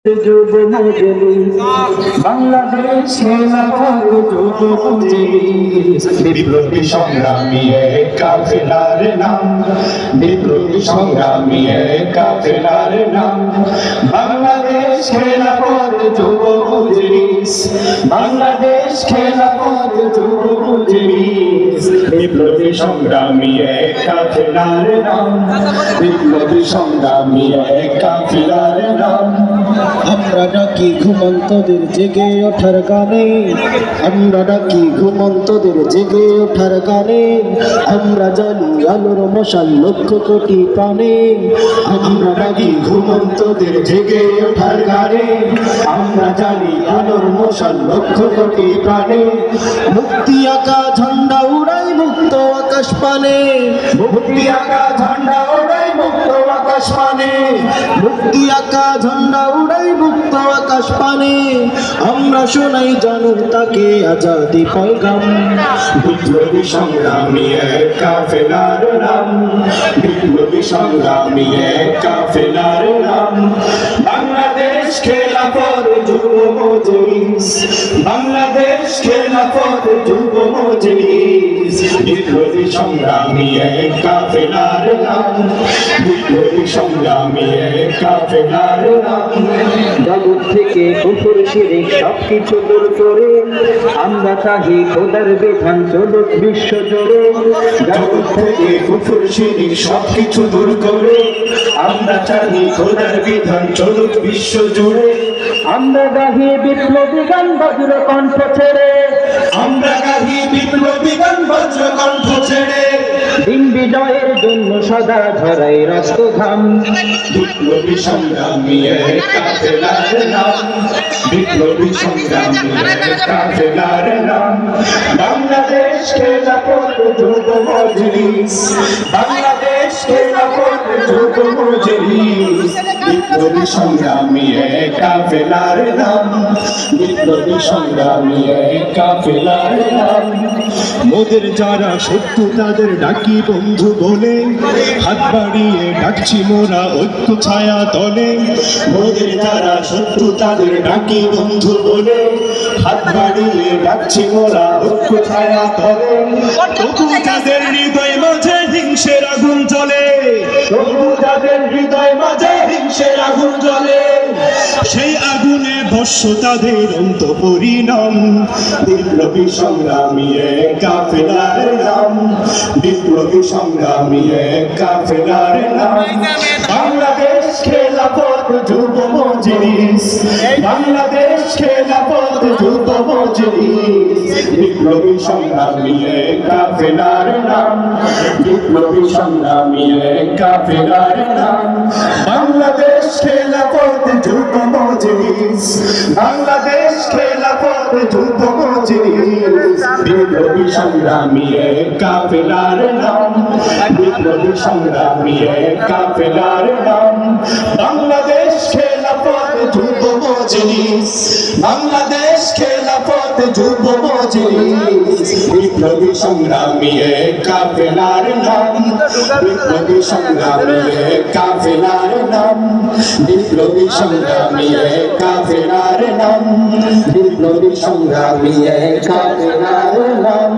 যুব মজলিস বাংলাদেশ খেলাফত যুব মজলিস বিপ্লবী সংগ্রামী এক কাফেলার নাম, বিপ্লবী সংগ্রামী এক কাফেলার নাম, বাংলাদেশ খেলাফত যুব মজলিস, বাংলাদেশ খেলাফত যুব মজলিস, বিপ্লবী সংগ্রামী এক কাফেলার নাম, বিপ্লবী সংগ্রামী এক কাফেলার নাম। আমরা ডাকি ঘুমন্তদের জেগে ওঠার গানে, আমরা ডাকি ঘুমন্তদের জেগে ওঠার গানে, আমরা জানি আলোর মশাল লক্ষ কোটি প্রাণে, আমরা ডাকি ঘুমন্তদের জেগে ওঠার গানে, আমরা জানি আলোর মশাল লক্ষ কোটি প্রাণে, মুক্তি আঁকা ঝান্ডা উড়াই মুক্ত আকাশ পানে, মুক্তি আঁকা ঝান্ডা ওড়াই মুক্ত আকাশ পানে, মুক্তি আঁকা ঝান্ডা উড়াই মুক্ত আকাশ পানে, আমরা শোনাই জানুন তাকে আজাদি পয়গাম। বিপ্লবী সংগ্রামী এক কাফেলার নাম, বিপ্লবী সংগ্রামী এক কাফেলার নাম, বাংলাদেশ খেলাফত যুব মজলিস, বাংলাদেশ খেলাফত যুব মজলিস, বিপ্লবী সংগ্রামী এক কাফেলার নাম, বিপ্লবী সংগ্রামী এক কাফেলার নাম। জগৎ থেকে কুফর শিরিক সবকিছু দূর করে আমরা চাহি খোদার বিধান চলুক বিশ্ব জুড়ে। জগৎ থেকে কুফর শিরিক সবকিছু দূর করে আমরা চাই খোদার বিধান চলুক বিশ্ব জুড়ে। আমরা গাহি বিপ্লবী গান বজ্র কণ্ঠ ছেড়ে, আমরা গাহি বিপ্লবী গান বজ্র কণ্ঠ ছেড়ে, দিন বিজয়ের জন্য সদা ঝরাই রক্ত ঘাম। বিপ্লবী সংগ্রামী এক কাফেলার নাম, বিপ্লবী সংগ্রামী এক কাফেলার নাম, বাংলাদেশ খেলাফত যুব মজলিস, বাংলাদেশ খেলাফত যুব মজলিস, বিপ্লবী সংগ্রামী এক কাফেলার নাম, বিপ্লবী সংগ্রামী এক কাফেলার নাম। মোদের যারা শত্রু তাদের ডাকি বন্ধু বলে, হাত বাড়িয়ে ডাকছি মোরা ঐক্য ছায়া তলে, মোদের যারা শত্রু তাদের ডাকি বন্ধু বলে, হাত বাড়িয়ে ডাকছি মোরা ঐক্য ছায়া তলে, তবু তাদের হৃদয় মাঝে হিংসের আগুন জ্বলে, তবু তাদের হৃদয় মাঝে হিংসের আগুন জ্বলে, সেই আগুনে ভস্য তাদের অন্তঃপরিণাম। বিপ্লবী সংগ্রামী এক কাফেলার নাম, বিপ্লবী সংগ্রামী এক কাফেলার নাম, বাংলাদেশ খেলাফত যুব মজলিস, বাংলাদেশ খেলাফত যুব মজলিস, বিপ্লবী সংগ্রামী এক কাফেলার নাম, বিপ্লবী সংগ্রামী এক কাফেলার নাম, বাংলাদেশ খেলাফত যুব মজলিস, বাংলাদেশ খেলাফত যুব মজলিস, বিপ্লবী সংগ্রামী এক কাফেলার নাম, বিপ্লবী সংগ্রামী এক কাফেলার নাম, বাংলাদেশ খেলাফত যুব মজলিস, বাংলাদেশ খেলাফত যুব মজলিস, বিপ্লবী সংগ্রামী এক কাফেলার নাম, বিপ্লবী সংগ্রামী এক কাফেলার নাম, বিপ্লবী সংগ্রামী এক কাফেলার নাম, বিপ্লবী সংগ্রামী এক কাফেলার নাম।